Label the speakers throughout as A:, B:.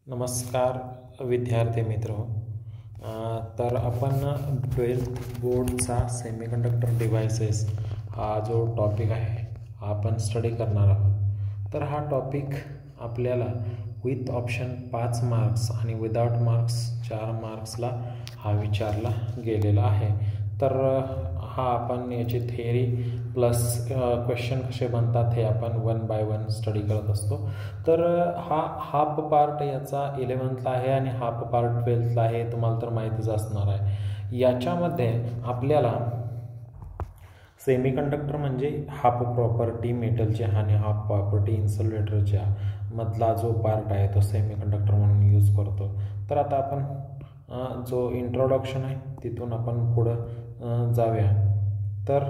A: नमस्कार विद्यार्थी मित्र तर आपण 12th बोर्डचा सेमीकंडक्टर डिव्हाइसेस हा जो टॉपिक आहे हा आपण स्टडी करणार आहोत। तर हा टॉपिक आपल्याला विथ ऑप्शन 5 मार्क्स आणि विदाउट मार्क्स 4 मार्क्सला हा विचारला गेलेला आहे। तर हा आपण याची थिअरी प्लस क्वेश्चन कसे बनतात हे आपण 1 बाय 1 स्टडी करत असतो। तर हा हाफ पार्ट याचा 11thला आहे आणि हाफ पार्ट 12thला आहे, तुम्हाला तर माहितीच असणार आहे। याच्यामध्ये आपल्याला सेमीकंडक्टर म्हणजे हाफ प्रॉपर्टी मेटलची आणि हाफ प्रॉपर्टी इन्सुलेटरच्या मधला जो पार्ट आहे तो सेमीकंडक्टर म्हणून यूज करतो। तर आता आपण जो इंट्रोडक्शन आहे तिथून आपण पुढं जाऊया। तर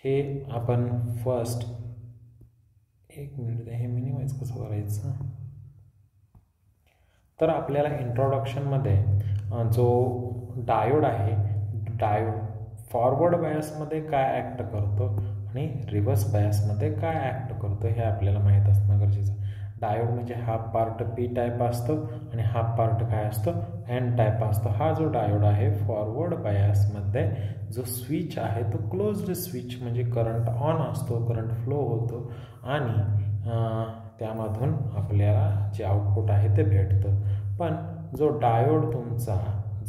A: हे आपण फर्स्ट एक मिनिट हे मिनिमाइज कसं करायचं। तर आपल्याला इंट्रोडक्शनमध्ये जो डायोड आहे, डायोड फॉरवर्ड बायसमध्ये काय ॲक्ट करतो आणि रिव्हर्स बायसमध्ये काय ॲक्ट करतो हे आपल्याला माहीत असणं गरजेचं आहे। डायोड म्हणजे हाफ पार्ट पी टाईप असतो आणि हाफ पार्ट काय असतो एन टाईप असतो। हा जो डायोड आहे फॉरवर्ड बायसमध्ये जो स्विच आहे तो क्लोज्ड स्विच म्हणजे करंट ऑन असतो, करंट फ्लो होतो आणि त्यामधून आपल्याला जे आउटपुट आहे ते भेटतं। पण जो डायोड तुमचा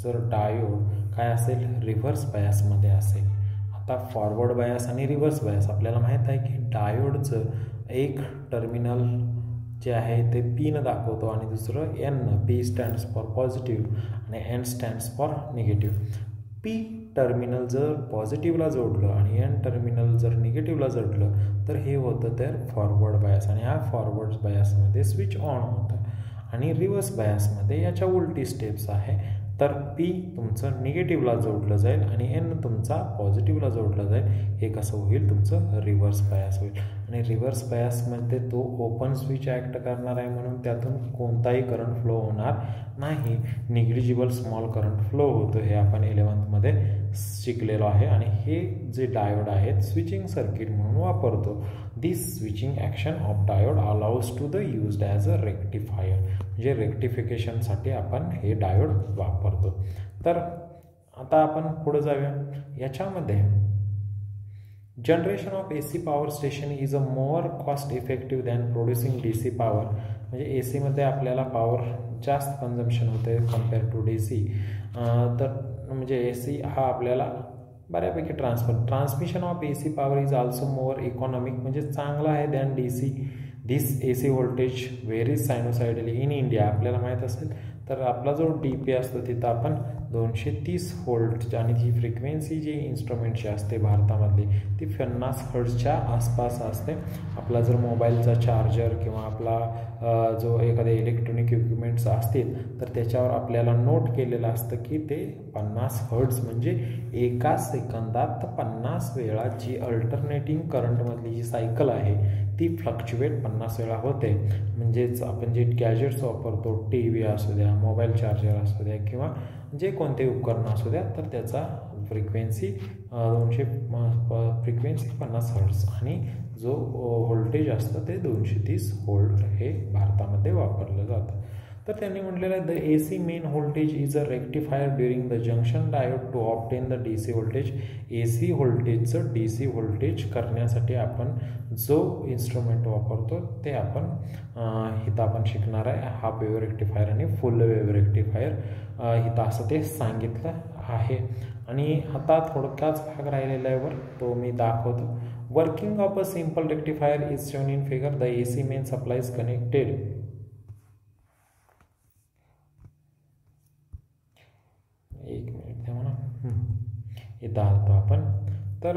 A: जर डायोड काय असेल रिव्हर्स बायसमध्ये असेल, आता फॉरवर्ड बायस आणि रिव्हर्स बायस आपल्याला माहीत आहे की डायोडचं एक टर्मिनल जे आहे ते पीनं दाखवतो आणि दुसरं N, P stands for positive आणि N stands for negative. P terminal जर पॉझिटिव्हला जोडलं आणि एन टर्मिनल जर निगेटिव्हला जोडलं तर हे होतं तर फॉरवर्ड बायस आणि ह्या फॉरवर्ड बायसमध्ये स्विच ऑन होतं आणि रिव्हर्स बायसमध्ये याच्या उलटी स्टेप्स आहे। तर पी तुमचं निगेटिव्हला जोडलं जाईल आणि एन तुमचा पॉझिटिव्हला जोडलं जाईल। हे कसं होईल तुमचं रिव्हर्स बायस होईल आणि रिव्हर्स बायसमध्ये तो ओपन स्विच ॲक्ट करणार आहे म्हणून त्यातून कोणताही करंट फ्लो होणार नाही, निग्लिजिबल स्मॉल करंट फ्लो होतो। हे आपण 11thमध्ये शिकलेलो आहे आणि हे जे डायोड आहेत स्विचिंग सर्किट म्हणून वापरतो। This switching action of diode allows to the used as a rectifier म्हणजे रेक्टिफिकेशनसाठी आपण हे डायोड वापरतो। तर आता आपण पुढे जाऊया। याच्यामध्ये generation of AC power station is a more cost effective than producing DC power म्हणजे AC मध्ये आपल्याला पॉवर जास्त कन्झम्पशन होते कम्पेअर टू DC। तर म्हणजे AC हा आपल्याला बऱ्यापैकी transmission of AC power is also more economic म्हणजे चांगला आहे than DC। This AC voltage varies sinusoidally in India आपल्याला माहीत असेल। तर आपला जो DP असतो तिथं आपण 230 व्होल्ट आणि जी फ्रिक्वेन्सी जी इन्स्ट्रुमेंटची असते भारतामधली ती 50 हर्ट्झच्या आसपास असते। आपला जर मोबाईलचा चार्जर किंवा आपला जो एखादे इलेक्ट्रॉनिक इक्विपमेंट्स असतील तर त्याच्यावर आपल्याला नोट केलेलं असतं की ते 50 हर्ट्झ म्हणजे एका सेकंदात 50 वेळा जी अल्टरनेटिंग करंटमधली जी सायकल आहे ती फ्लक्च्युएट 50 वेळा होते। म्हणजेच आपण जे गॅजेट्स वापरतो, TV असू द्या, मोबाईल चार्जर असू द्या किंवा जे कोणतेही उपकरणं असू द्या तर त्याचा फ्रिक्वेन्सी 50 हर्ट्झ आणि जो व्होल्टेज असतं ते 230 व्होल्ट हे भारतामध्ये वापरलं जातं। तर त्यांनी म्हटलेलं आहे the AC main voltage is a rectifier during the junction diode two obtain the DC voltage. AC व्होल्टेजचं DC voltage करण्यासाठी आपण जो इन्स्ट्रुमेंट वापरतो ते आपण इथं आपण शिकणार आहे हाफ वेव्ह रेक्टिफायर आणि फुल वेव्ह रेक्टिफायर इथं असं ते सांगितलं आहे। आणि आता थोडक्याच भाग राहिलेला आहे तो मी दाखवतो। Working of a simple rectifier is shown in figure. The AC main supply is connected एक मिनिट द्या मला इथं आलतो आपण। तर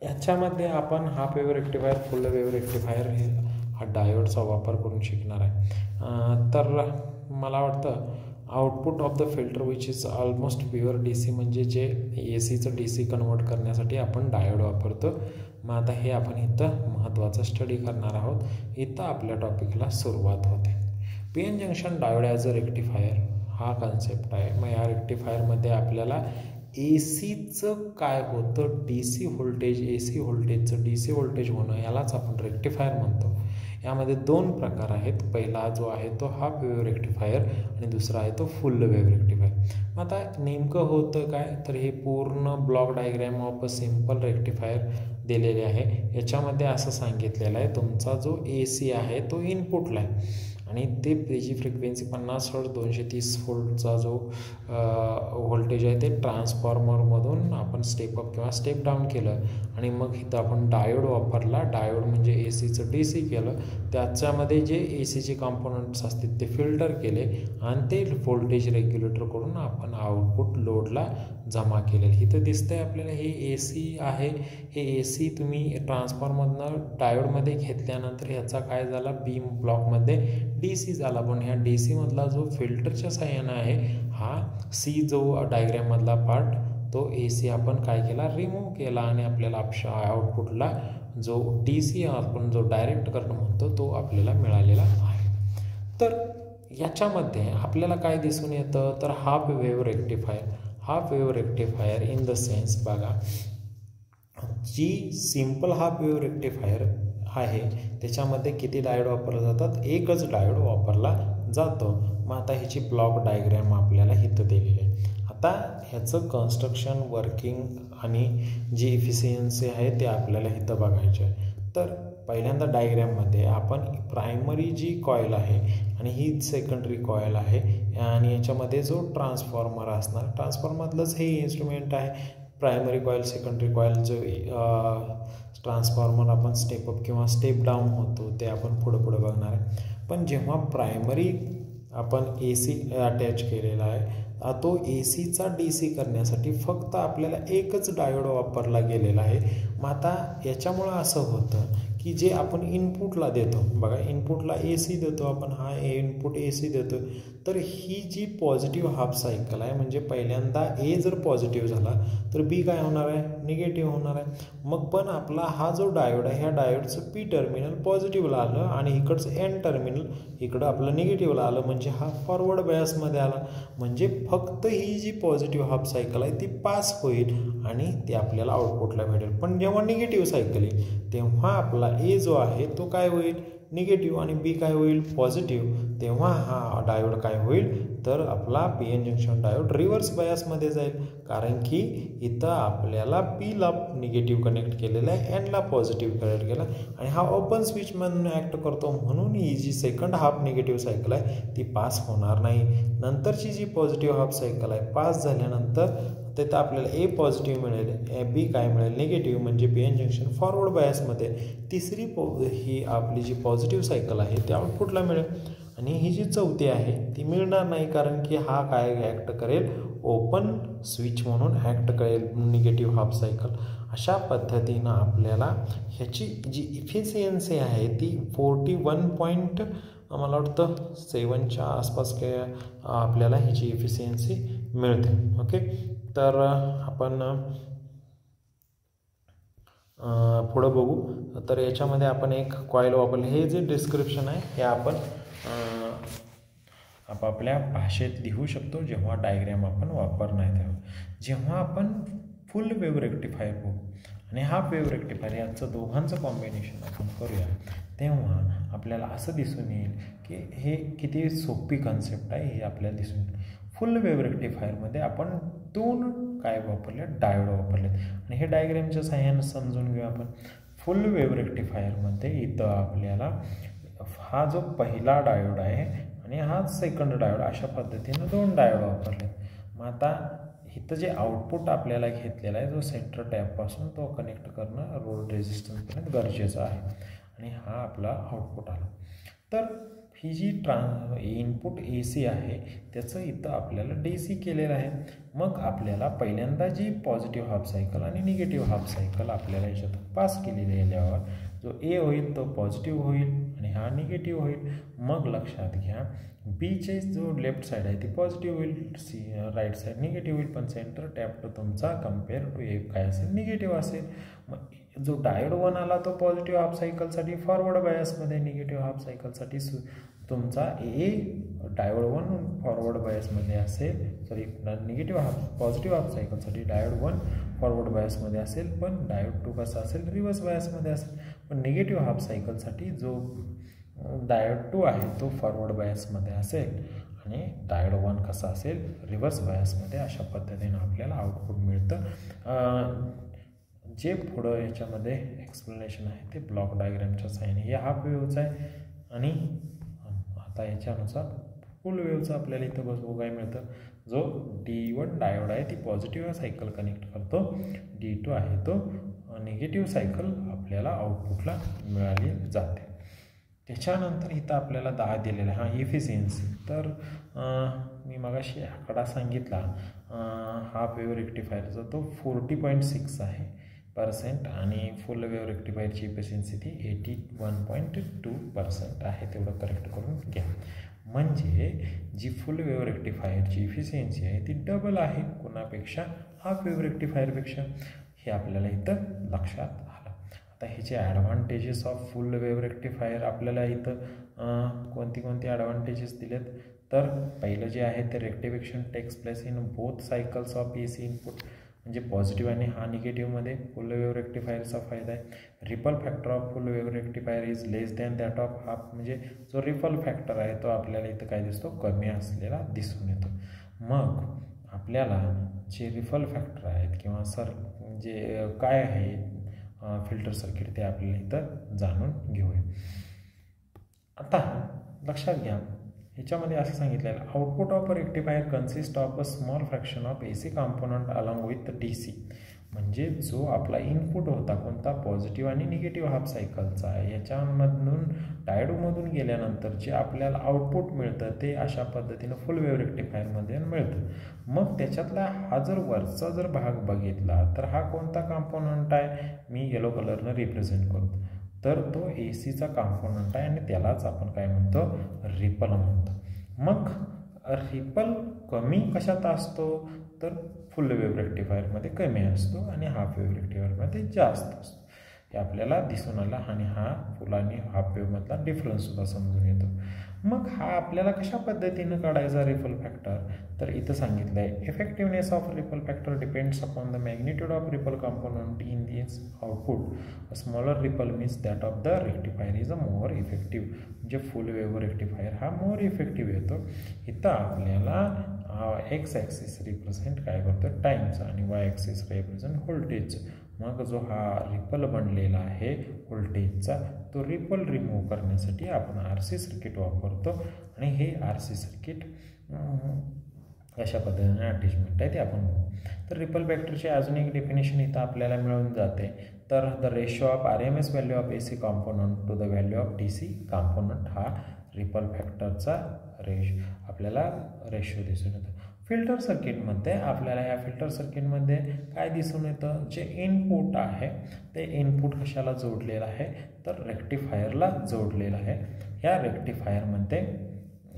A: ह्याच्यामध्ये आपण हाफ वेव्ह रेक्टिफायर फुल वेव्ह रेक्टिफायर हे हा डायोडचा वापर करून शिकणार आहे। तर मला वाटतं output of the filter which is almost pure DC म्हणजे जे ACचं DC कन्वर्ट करण्यासाठी आपण डायोड वापरतो। मग आता हे आपण इथं महत्त्वाचं स्टडी करणार आहोत। इथं आपल्या टॉपिकला सुरुवात होते। PN junction diode as a rectifier हा कन्सेप्ट आहे। मग या रेक्टिफायरमध्ये आपल्याला AC काय होतं, DC voltage AC व्होल्टेजचं DC voltage होणं यालाच आपण रेक्टिफायर म्हणतो. यामध्ये दोन प्रकार आहेत. पहिला जो आहे तो हाफ वेव्ह रेक्टिफायर आणि दुसरा आहे तो फुल वेव्ह रेक्टिफायर. आता नेमकं होतं काय, तर हे पूर्ण block diagram of a simple rectifier दिलेले आहे. याच्यामध्ये असं सांगितलेलं आहे तुमचा जो AC आहे तो इनपुटला आहे आणि ते त्याची फ्रिक्वेन्सी 50 हर्ट्झ 230 व्होल्टचा जो व्होल्टेज आहे ते ट्रान्सफॉर्मरमधून आपण स्टेप अप किंवा स्टेप डाऊन केलं आणि मग इथं आपण डायोड वापरला. डायोड म्हणजे ACचं DC केलं, त्याच्यामध्ये जे ACचे कॉम्पोनंट्स असतील ते फिल्टर केले आणि ते व्होल्टेज रेग्युलेटर करून आपण आउटपुट लोडला जमा केलेलं. इथं दिसतंय आपल्याला हे AC आहे. हे AC तुम्ही ट्रान्सफॉर्मरमधनं डायोडमध्ये घेतल्यानंतर ह्याचा काय झाला, बीम ब्लॉकमध्ये DC झाला. पण ह्या DC मधला जो फिल्टरच्या साहाय्यानं आहे हा C जो डायग्रॅममधला पार्ट तो AC आपण काय केला, रिमूव्ह केला आणि आपल्याला आउटपुटला जो DC आपण जो डायरेक्ट करंट म्हणतो तो आपल्याला मिळालेला आहे. तर याच्यामध्ये आपल्याला काय दिसून येतं, तर half wave rectifier in the sense बघा, जी सिम्पल हाफ वेव्ह रेक्टिफायर आहे त्याच्यामध्ये किती डायोड वापरले जातात, एकच डायोड वापरला जातो. मग आता ह्याची ब्लॉक डायग्रॅम आपल्याला इथं दिलेली आहे. आता ह्याचं कन्स्ट्रक्शन, वर्किंग आणि जी इफिशियन्सी आहे ते आपल्याला इथं बघायचे आहे. तर पहिल्यांदा डायग्रॅममध्ये आपण प्रायमरी जी कॉईल आहे आणि ही सेकंडरी कॉईल आहे आणि याच्यामध्ये जो ट्रान्सफॉर्मर असणार, ट्रान्सफॉर्मरमधलंच हे इन्स्ट्रुमेंट आहे. प्रायमरी कॉईल, सेकंडरी कॉईल, जो ट्रान्सफॉर्मर आपण स्टेप अप किंवा स्टेप डाऊन होतो ते आपण पुढे बघणार आहे. पण जेव्हा प्रायमरी आपण AC अटॅच केलेला आहे, तो ACचा DC करण्यासाठी फक्त आपल्याला एकच डायोड वापरला गेलेला आहे. मग आता याच्यामुळं असं होतं की जे आपण इनपुटला देतो बघा, इनपुटला AC देतो आपण, हा इनपुट AC देतो, तर ही जी पॉझिटिव्ह हाफ सायकल आहे म्हणजे पहिल्यांदा A जर पॉझिटिव्ह झाला तर B काय होणार आहे, निगेटिव्ह होणार आहे. मग पण आपला हा जो डायोड आहे ह्या डायोडचं P टर्मिनल पॉझिटिव्हला आलं आणि इकडचं N टर्मिनल इकडं आपलं निगेटिव्हला आलं, म्हणजे हा फॉरवर्ड बायसमध्ये आला. म्हणजे फक्त ही जी पॉझिटिव्ह हाफ सायकल आहे ती पास होईल आणि ते आपल्याला आउटपुटला भेटेल. पण जेव्हा निगेटिव्ह सायकल येईल तेव्हा आपला A जो आहे तो काय होईल, निगेटिव्ह, आणि B काय होईल, पॉझिटिव्ह. तेव्हा हा डायोड काय होईल, तर आपला PN जंक्शन डायोड रिव्हर्स बायसमध्ये जाईल, कारण की इथं आपल्याला Pला निगेटिव्ह कनेक्ट केलेला आहे, Nला पॉझिटिव्ह कनेक्ट केला आणि हा ओपन स्विच म्हणून ॲक्ट करतो. म्हणून ही जी सेकंड हाफ निगेटिव्ह सायकल आहे ती पास होणार नाही. नंतरची जी पॉझिटिव्ह हाफ सायकल आहे पास झाल्यानंतर तिथं आपल्याला A पॉझिटिव्ह मिळेल, B काय मिळेल, निगेटिव्ह, म्हणजे PN जंक्शन फॉरवर्ड बायसमध्ये. तिसरी ही आपली जी पॉझिटिव्ह सायकल आहे ती आउटपुटला मिळेल आणि ही जी चौथी आहे ती मिळणार नाही, कारण की हा काय ॲक्ट करेल, ओपन स्विच म्हणून ॲक्ट करेल निगेटिव्ह हाफ सायकल. अशा पद्धतीनं आपल्याला ह्याची जी इफिशियन्सी आहे ती 41 मला वाटतं 7च्या आसपास काय आपल्याला ह्याची इफिशियन्सी मिळते. ओके, तर आपण पुढं बघू. तर याच्यामध्ये आपण एक कॉईल वापरले. हे जे डिस्क्रिप्शन आहे हे आपण आपापल्या भाषेत लिहू शकतो जेव्हा डायग्रॅम आपण वापरणार तेव्हा. जेव्हा आपण फुल वेव्ह रेक्टिफायर बघू आणि हाफ वेव्ह रेक्टिफायर यांचं दोघांचं कॉम्बिनेशन आपण करूया तेव्हा आपल्याला असं दिसून येईल की हे किती सोपी कन्सेप्ट आहे हे आपल्याला दिसून येईल. फुल वेव्ह रेक्टिफायरमध्ये आपण दोन काय वापरले, डायोड वापरलेत आणि हे डायग्रॅमच्या साहाय्यानं समजून घेऊ आपण. फुल वेव्ह रेक्टिफायरमध्ये इथं आपल्याला हा जो पहिला डायोड आहे आणि हा सेकंड डायोड, अशा पद्धतीनं दोन डायोड वापरले. मग आता इथं जे आउटपुट आपल्याला घेतलेला आहे जो सेंटर टॅपपासून तो कनेक्ट करणं रोड रेझिस्टन्सपर्यंत गरजेचं आहे आणि हा आपला आउटपुट आला. तर ही जी इनपुट AC आहे त्याचं इथं आपल्याला DC केलेलं आहे. मग आपल्याला पहिल्यांदा जी पॉझिटिव्ह हाफ सायकल आणि निगेटिव्ह हाफ सायकल आपल्याला याच्यात पास केलेली आहे, जो A होईल तो पॉझिटिव्ह होईल आणि हा निगेटिव्ह होईल. मग लक्षात घ्या Bचे जो लेफ्ट साईड आहे ती पॉझिटिव्ह होईल, राईट साईड निगेटिव्ह होईल, पण सेंटर टॅप तुमचा कम्पेअर टू A काय असेल, निगेटिव्ह असेल. मग जो डायोड 1 आला तो पॉझिटिव्ह हाफ सायकलसाठी फॉरवर्ड बायसमध्ये, निगेटिव्ह हाफ सायकलसाठी तो तुमचा ए डायोड 1 फॉरवर्ड बायसमध्ये असेल, सॉरी पॉझिटिव्ह हाफ सायकलसाठी डायोड 1 फॉरवर्ड बायसमध्ये असेल, पण डायोड 2 कसा असेल रिव्हर्स बायसमध्ये असेल. पण निगेटिव्ह हाफ सायकलसाठी जो डायोड 2 आहे तो फॉरवर्ड बायसमध्ये असेल आणि डायोड 1 कसा असेल रिव्हर्स बायसमध्ये. अशा पद्धतीनं आपल्याला आउटपुट मिळतं. जे पुढं याच्यामध्ये एक्सप्लेनेशन आहे ते ब्लॉक डायग्रामच्या साहाय्याने. हे हाफ वेव्हचं आहे आणि आता याच्यानुसार फुल वेव्हचं आपल्याला इथं बघायला मिळतं. जो D1 डायोड आहे ती पॉझिटिव्ह सायकल कनेक्ट करतो, D2 आहे तो निगेटिव्ह सायकल आपल्याला आउटपुटला मिळाली जाते. त्याच्यानंतर इथं आपल्याला 10 दिलेला आहे. हा इफिशियन्सी. तर मी मगाशी आकडा सांगितला हाफ वेव्ह रेक्टिफायरचा तो 40.6 आहे % आणि फुल वेव्ह रेक्टिफायरची इफिशियन्सी ती 81.2% आहे. तेवढं करेक्ट करून घ्या. म्हणजे जी फुल वेव्ह रेक्टिफायरची इफिशियन्सी आहे ती डबल आहे कोणापेक्षा, हाफ वेव्ह रेक्टिफायरपेक्षा. हे आपल्याला इथं लक्षात आलं. आता ह्याचे advantages of full wave rectifier आपल्याला इथं कोणती ॲडव्हान्टेजेस दिलेत. तर पहिलं जे आहे ते rectification takes place in both cycles of AC input, म्हणजे पॉझिटिव्ह आणि हा निगेटिव्हमध्ये फुल वेव्ह रेक्टिफायरचा फायदा आहे. Ripple factor of full wave rectifier is less than that of half, म्हणजे जो रिपल फॅक्टर आहे तो आपल्याला इथं काय दिसतो कमी असलेला दिसून येतो. मग आपल्याला जे रिपल फॅक्टर आहेत किंवा जे काय आहे फिल्टर सर्किट ते आपल्याला इथं जाणून घेऊया. आता लक्षात घ्या ह्याच्यामध्ये असं सांगितलेलं output of a rectifier consist of a small fraction of AC component along with DC. म्हणजे जो आपला इनपुट होता कोणता पॉझिटिव्ह आणि निगेटिव्ह हाफ सायकलचा आहे याच्यामधून डायोडमधून गेल्यानंतर जे आपल्याला आउटपुट मिळतं ते अशा पद्धतीनं फुल वेव्ह रेक्टिफायरमध्ये मिळतं. मग त्याच्यातला हा जर वरचा जर भाग बघितला तर हा कोणता कॉम्पोनंट आहे, मी येलो कलरनं रिप्रेझेंट करतो. तर तो ACचा कॉम्पोनंट आहे आणि त्यालाच आपण काय म्हणतो रिपल म्हणतो. मग रिपल कमी कशात असतो तर फुल वेव्ह रेक्टिफायरमध्ये कमी असतो आणि हाफ वेव्ह रेक्टिफायरमध्ये जास्त असतो. हे आपल्याला दिसून आला आणि हा फुल आणि हाफ वेव्हमधला डिफरन्ससुद्धा समजून येतो. मग हा आपल्याला कशा पद्धतीनं काढायचा रिपल फॅक्टर, तर इथं सांगितलं आहे effectiveness of ripple factor depends upon the magnitude of ripple component in this output. A smaller ripple means that of the rectifier is a more effective. म्हणजे फुल वेव्ह रेक्टिफायर हा मोर इफेक्टिव्ह येतो. इथं आपल्याला x axis represent काय करतो टाईमचा आणि Y axis represent व्होल्टेजचं. मग जो हा रिपल बनलेला आहे व्होल्टेजचा तो रिपल रिमूव्ह करण्यासाठी आपण RC सर्किट वापरतो आणि हे RC सर्किट अशा पद्धतीने अटॅचमेंट आहे ते आपण बघू. तर रिपल फॅक्टरची अजून एक डेफिनेशन इथं आपल्याला मिळून जाते. तर the ratio of RMS value of AC component to the value of DC component हा रिपल फॅक्टरचा आपल्याला रेशो दिसून येतो. फिल्टर सर्किटमध्ये आपल्याला या फिल्टर सर्किटमध्ये काय दिसून येतं, जे इनपुट आहे ते इनपुट कशाला जोडलेलं आहे तर रेक्टिफायरला जोडलेलं आहे. ह्या रेक्टिफायरमध्ये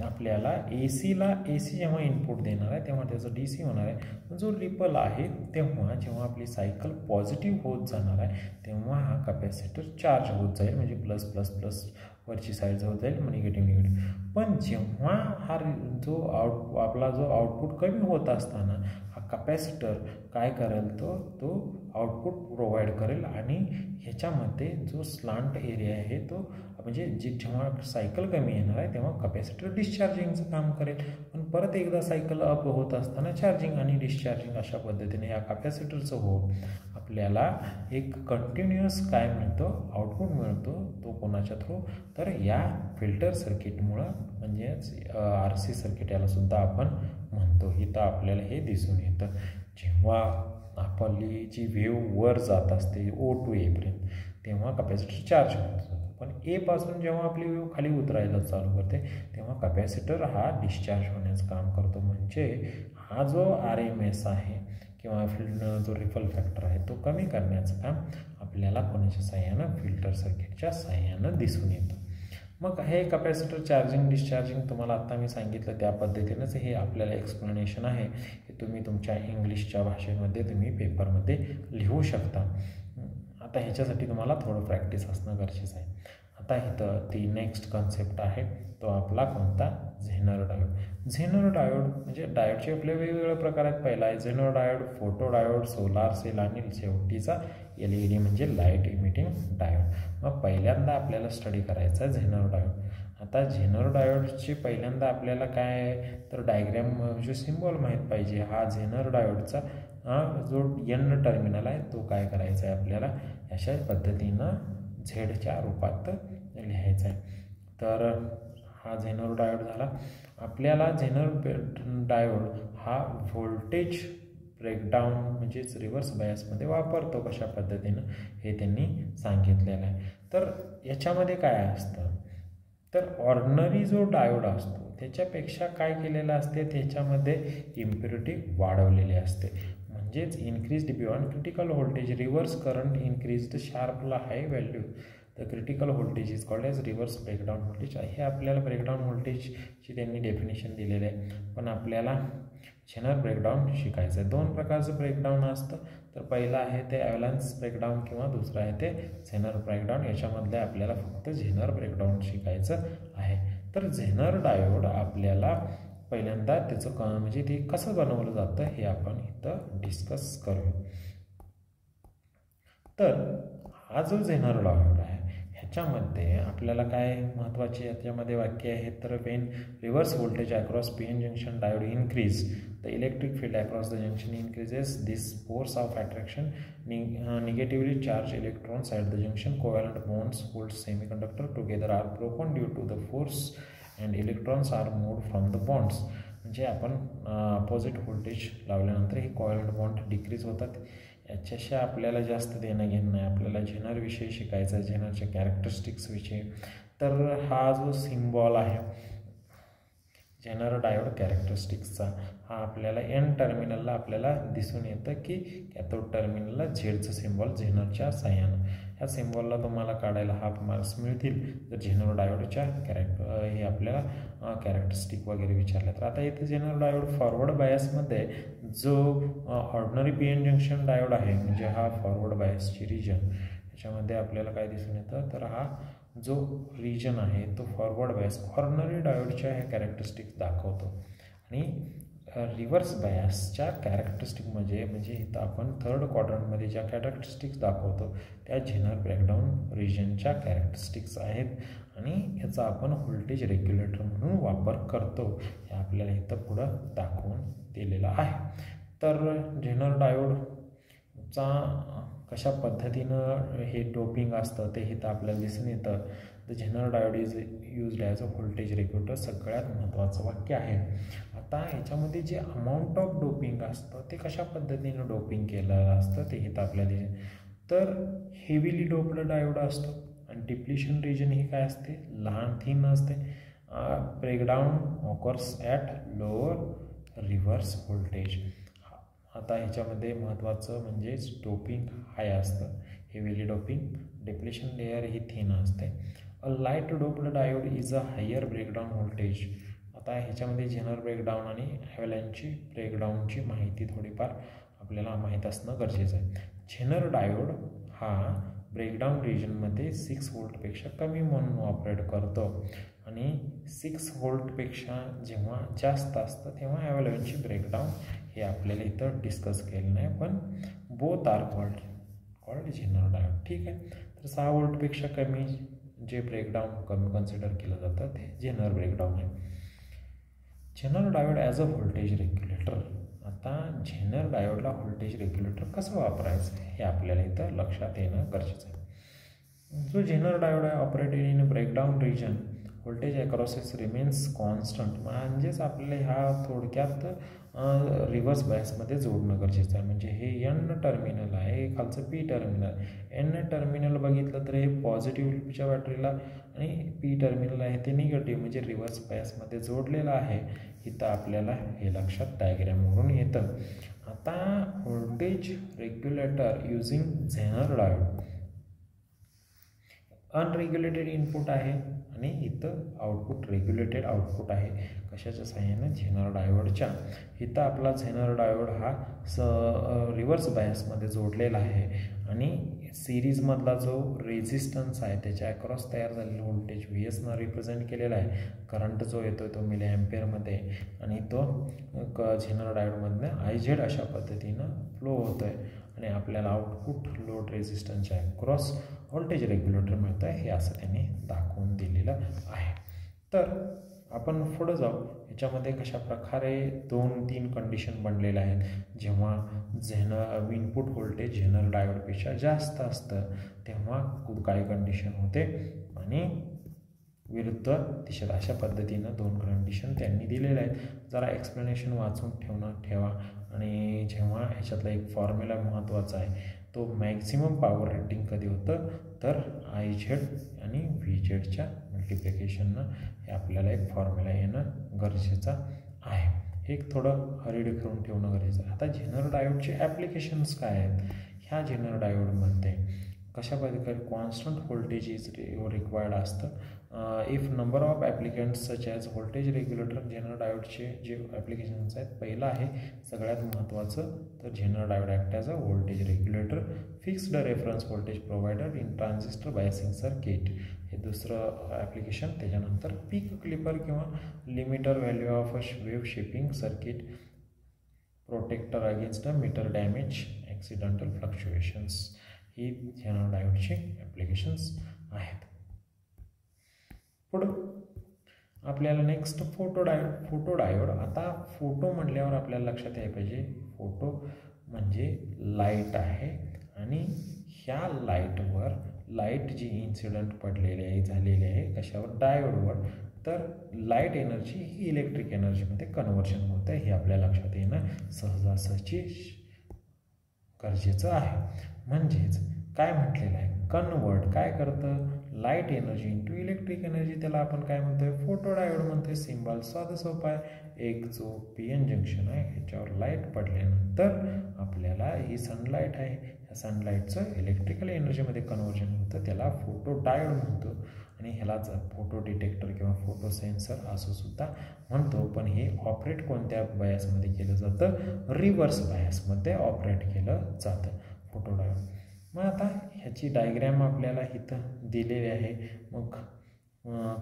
A: आपल्याला AC जेव्हा इनपुट देणार आहे तेव्हा त्याचं DC होणार आहे. जो रिपल आहे तेव्हा जेव्हा आपली सायकल पॉझिटिव्ह होत जाणार आहे तेव्हा हा कॅपॅसिटर चार्ज होत जाईल, म्हणजे प्लस प्लस प्लस वरची साईड होत जाईल, मग निगेटिव्ह. पण जेव्हा हा आपला जो आउटपुट कमी होत असताना हा कॅपॅसिटर काय करेल तो आउटपुट प्रोव्हाइड करेल आणि ह्याच्यामध्ये जो स्लांट एरिया आहे तो म्हणजे जेव्हा सायकल कमी येणार आहे तेव्हा कॅपॅसिटर डिस्चार्जिंगचं काम करेल. पण परत एकदा सायकल अप होत असताना चार्जिंग आणि डिस्चार्जिंग अशा पद्धतीने या कॅपॅसिटरचं होऊन आपल्याला एक कंटिन्युअस काय मिळतो आउटपुट मिळतो. तो कोणाच्या थ्रू तर या फिल्टर सर्किटमुळं, म्हणजेच RC सर्किट यालासुद्धा आपण म्हणतो. इथं आपल्याला हे दिसून येतं जेव्हा आपली जी वेव्ह वर जात असते O to A पर्यंत तेव्हा कॅपॅसिटर चार्ज होत असतो. पण A पासून जेव्हा आपली वेव्ह खाली उतरायला चालू करते तेव्हा कॅपॅसिटर हा डिस्चार्ज होण्याचं काम करतो. म्हणजे हा जो RMS आहे किंवा जो रिपल फॅक्टर आहे तो कमी करण्याचं काम आपल्याला कोणाच्या साहाय्यानं फिल्टर सर्किटच्या साहाय्यानं दिसून येतं. मग हे कॅपॅसिटर चार्जिंग डिस्चार्जिंग तुम्हाला आत्ता मी सांगितलं त्या पद्धतीनंच हे आपल्याला एक्सप्लेनेशन आहे. हे तुम्ही तुमच्या इंग्लिशच्या भाषेमध्ये तुम्ही पेपरमध्ये लिहू शकता. आता ह्याच्यासाठी तुम्हाला थोडं प्रॅक्टिस असणं गरजेचं आहे. आता इथं ती नेक्स्ट कन्सेप्ट आहे तो आपला कोणता, झेनर डायोड. झेनर डायोड म्हणजे डायोडचे आपले वेगवेगळे प्रकार आहेत. पहिला आहे zener diode, photo diode, solar cell आणि शेवटीचा LED म्हणजे लाईट इमिटिंग डायोड. मग पहिल्यांदा आपल्याला स्टडी करायचा आहे झेनर डायोड. आता झेनर डायोडची पहिल्यांदा आपल्याला काय आहे तर डायग्रॅम जो सिम्बॉल माहीत पाहिजे. हा झेनर डायोडचा जो एन टर्मिनल आहे तो काय करायचा आहे आपल्याला अशा पद्धतीनं झेडच्या रूपात लिहायचा आहे. तर हा झेनर डायोड झाला. आपल्याला झेनर डायोड हा व्होल्टेज ब्रेकडाऊन म्हणजेच रिव्हर्स बायसमध्ये वापरतो कशा पद्धतीनं हे त्यांनी सांगितलेलं आहे. तर याच्यामध्ये काय असतं तर ऑर्डिनरी जो डायोड असतो त्याच्यापेक्षा काय केलेलं असते त्याच्यामध्ये इम्प्युरिटी वाढवलेली असते. म्हणजेच increased beyond critical voltage reverse current increased शार्पला high value the critical voltage is called as reverse breakdown voltage. हे आपल्याला ब्रेकडाऊन व्होल्टेजची त्यांनी डेफिनेशन दिलेली आहे. पण आपल्याला झेनर ब्रेकडाऊन शिकायचं आहे. दोन प्रकारचं ब्रेकडाऊन असतं. तर पहिलं आहे ते ॲव्हलान्स ब्रेकडाऊन किंवा दुसरं आहे ते झेनर ब्रेकडाऊन. याच्यामधले आपल्याला फक्त झेनर ब्रेकडाऊन शिकायचं आहे. तर झेनर डायोड आपल्याला पहिल्यांदा त्याचं म्हणजे ते कसं बनवलं जातं हे आपण इथं डिस्कस करूया. तर हा जो झेनर डायोड आहे ह्याच्यामध्ये आपल्याला काय महत्त्वाचे याच्यामध्ये वाक्य आहेत तर when reverse voltage across PN junction diode increase the electric field across the junction increases this force of attraction negatively charge electrons at the junction covalent bonds hold semiconductor together are broken due to the force and electrons are moved from the bonds. म्हणजे आपण opposite voltage लावल्यानंतर हे covalent bond decrease होतात. याच्याशी आपल्याला जास्त देणं घेणं नाही. आपल्याला झेनरविषयी शिकायचं आहे, झेनरच्या कॅरेक्टरिस्टिक्सविषयी. तर हा जो सिम्बॉल आहे झेनर डायोड कॅरेक्टरिस्टिक्सचा हा आपल्याला एन टर्मिनलला आपल्याला दिसून येतं की कॅथोड टर्मिनलला झेडचं सिम्बॉल झेनरच्या साह्यानं. ह्या सिम्बॉलला तुम्हाला काढायला हाफ मार्क्स मिळतील जर झेनर डायोडच्या हे आपल्याला कॅरेक्टरिस्टिक वगैरे विचारलं तर. आता इथे झेनर डायोड फॉरवर्ड बायसमध्ये जो ऑर्डिनरी PN जंक्शन डायोड आहे म्हणजे हा फॉरवर्ड बायसची रिजन याच्यामध्ये आपल्याला काय दिसून येतं तर हा जो रिजन आहे तो फॉरवर्ड बायस ऑर्डिनरी डायोडच्या ह्या कॅरेक्टरिस्टिक्स दाखवतो. आणि रिव्हर्स बायसच्या कॅरेक्टरिस्टिक म्हणजे इथं आपण थर्ड क्वाड्रंटमध्ये ज्या कॅरेक्टरिस्टिक्स दाखवतो त्या झेनर ब्रेकडाऊन रिजनच्या कॅरेक्टरिस्टिक्स आहेत. आणि याचा आपण व्होल्टेज रेग्युलेटर म्हणून वापर करतो हे आपल्याला इथं पुढं दाखवून दिलेलं आहे. तर झेनर डायोडचा कशा पद्धतीनं हे डोपिंग असतं ते इथं आपल्याला दिसून येतं. The Zener diode is used as a voltage regulator सगळ्यात महत्त्वाचं वाक्य आहे. आता याच्यामध्ये जे अमाऊंट ऑफ डोपिंग असतं ते कशा पद्धतीनं डोपिंग केलेलं असतं ते इथं आपल्याला दिसेल. तर हेवीली डोप्ड डायोड असतो आणि डिप्लिशन रिजन ही काय असते लहान थिन असते. Breakdown occurs at lower reverse voltage. आता ह्याच्यामध्ये महत्त्वाचं म्हणजेच डोपिंग हाय असतं हेवीली डोपिंग. डिप्लेशन लेअर ही थिन असते. A light doped diode is a higher breakdown voltage. आता ह्याच्यामध्ये झेनर ब्रेकडाऊन आणि ॲव्हलान्सची ब्रेकडाऊनची माहिती थोडीफार आपल्याला माहीत असणं गरजेचं आहे. झेनर डायोड हा ब्रेकडाऊन रिजनमध्ये 6 व्होल्टपेक्षा कमी म्हणून ऑपरेट करतो आणि 6 व्होल्टपेक्षा जेव्हा जास्त असतं तेव्हा ॲव्हलान्सची ब्रेकडाऊन हे आपल्याला इथं डिस्कस केलं नाही. पण both are called zener diode. ठीक आहे. तर 6 व्होल्टपेक्षा कमी जे ब्रेकडाऊन कमी कन्सिडर केलं जातं ते झेनर ब्रेकडाऊन आहे. Zener diode as a voltage regulator. आता झेनर डायोडला व्होल्टेज रेग्युलेटर कसं वापरायचं हे आपल्याला इथं लक्षात येणं गरजेचं आहे. जो झेनर डायोड आहे operated in breakdown region voltage acrosses remains constant. म्हणजेच आपल्याला ह्या थोडक्यात रिव्हर्स बायसमध्ये जोडणं गरजेचं आहे. म्हणजे हे एन टर्मिनल आहे हे खालचं P टर्मिनल. एन टर्मिनल बघितलं तर हे पॉझिटिव्हच्या बॅटरीला आणि P टर्मिनल आहे ते निगेटिव्ह म्हणजे रिव्हर्स बायसमध्ये जोडलेलं आहे. इथं आपल्याला हे लक्षात डायग्रॅमवरून येतं. आता voltage regulator using Zener diode unregulated input आहे आणि इथं आउटपुट रेग्युलेटेड आउटपुट आहे. कशाच्या साहाय्यानं झेनर डायोडच्या. इथं आपला झेनर डायोड हा रिव्हर्स बायसमध्ये जोडलेला आहे आणि सिरीजमधला जो रेझिस्टन्स आहे त्याच्या अक्रॉस तयार झालेलं व्होल्टेज VSनं रिप्रेझेंट केलेला आहे. करंट जो येतो तो मिली ॲम्पियरमध्ये आणि तो झेनर डायोडमधनं IZ अशा पद्धतीनं फ्लो होतो आहे आणि आपल्याला आउटपुट लोड रेझिस्टन्सच्या अक्रॉस व्होल्टेज रेग्युलेटर मिळतं आहे. हे असं त्यांनी दाखवून दिलेलं आहे. तर आपण पुढं जाऊ. याच्यामध्ये कशा प्रकारे 2-3 कंडिशन बनलेल्या आहेत. जेव्हा इनपुट व्होल्टेज झेनर डायोडपेक्षा जास्त असतं तेव्हा काय कंडिशन होते आणि विरुद्ध दिशेला अशा पद्धतीनं 2 कंडिशन त्यांनी दिलेल्या आहेत. जरा एक्सप्लेनेशन वाचून ठेवा आणि जेव्हा ह्याच्यातला एक फॉर्म्युला महत्त्वाचा आहे तो मॅक्झिमम पॉवर रेटिंग कधी होतं तर IZ आणि VZच्या मल्टिप्लिकेशननं हे आपल्याला एक फॉर्म्युला येणं गरजेचं आहे. एक थोडं हरीड करून ठेवणं गरजेचं आहे. आता झेनर डायोडचे ॲप्लिकेशन्स काय आहेत? ह्या झेनर डायोडमध्ये कशा प्रकारे कॉन्स्टंट व्होल्टेज इज रिक्वायर्ड असतं. If number of applicants such as voltage regulator zener डायोडचे जे ॲप्लिकेशन्स आहेत, पहिलं आहे सगळ्यात महत्त्वाचं तर zener diode act as a voltage regulator, fixed reference voltage provider in transistor biasing circuit हे दुसरं ॲप्लिकेशन. त्याच्यानंतर पीक क्लिपर किंवा limiter value of a wave shaping circuit, protector against a meter damage, accidental fluctuations ही zener डायोडची applications आहेत. पुढं आपल्याला next photo diode. आता फोटो म्हटल्यावर आपल्याला लक्षात यायला पाहिजे फोटो म्हणजे लाईट आहे आणि ह्या लाईट जी इन्सिडंट झालेली आहे कशावर डायोडवर, तर लाईट एनर्जी ही इलेक्ट्रिक एनर्जीमध्ये कन्व्हर्शन होतं हे आपल्या लक्षात येणं सहजासहजी गरजेचं आहे. म्हणजेच काय म्हटलेलं आहे, कन्वर्ट काय करतं light energy into electric energy, त्याला आपण काय म्हणतोय फोटो डायोड म्हणतोय. सिम्बॉल साधं सोपं आहे. एक जो PN जंक्शन आहे ह्याच्यावर लाईट पडल्यानंतर आपल्याला ही सनलाईट आहे, या सनलाईटचं इलेक्ट्रिकल एनर्जीमध्ये कन्व्हर्जन होतं त्याला फोटो डायोड म्हणतो आणि ह्यालाच फोटो डिटेक्टर किंवा फोटो सेन्सर असं सुद्धा म्हणतो. पण हे ऑपरेट कोणत्या बायसमध्ये केलं जातं, रिव्हर्स बायसमध्ये ऑपरेट केलं जातं फोटो डायोड. मग आता ह्याची डायग्रॅम आपल्याला इथं दिलेली आहे. मग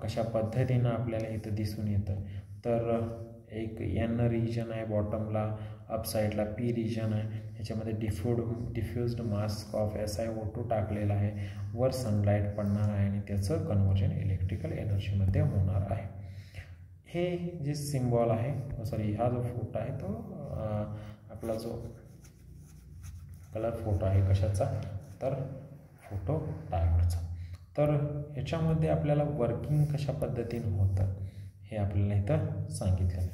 A: कशा पद्धतीनं आपल्याला इथं दिसून येतं तर एक N रिजन आहे बॉटमला, अपसाईडला P रिजन आहे, ह्याच्यामध्ये डिफ्युज्ड मास्क ऑफ SiO2 टाकलेला आहे, वर सनलाईट पडणार आहे आणि त्याचं कन्व्हर्जन इलेक्ट्रिकल एनर्जीमध्ये होणार आहे. हे जे सिम्बॉल आहे हा जो फोटो आहे तो आपला जो कलर फोटो आहे कशाचा तर फोटो डायोडचा. तर ह्याच्यामध्ये आपल्याला वर्किंग कशा पद्धतीनं होतं हे आपल्याला इथं सांगितलं आहे.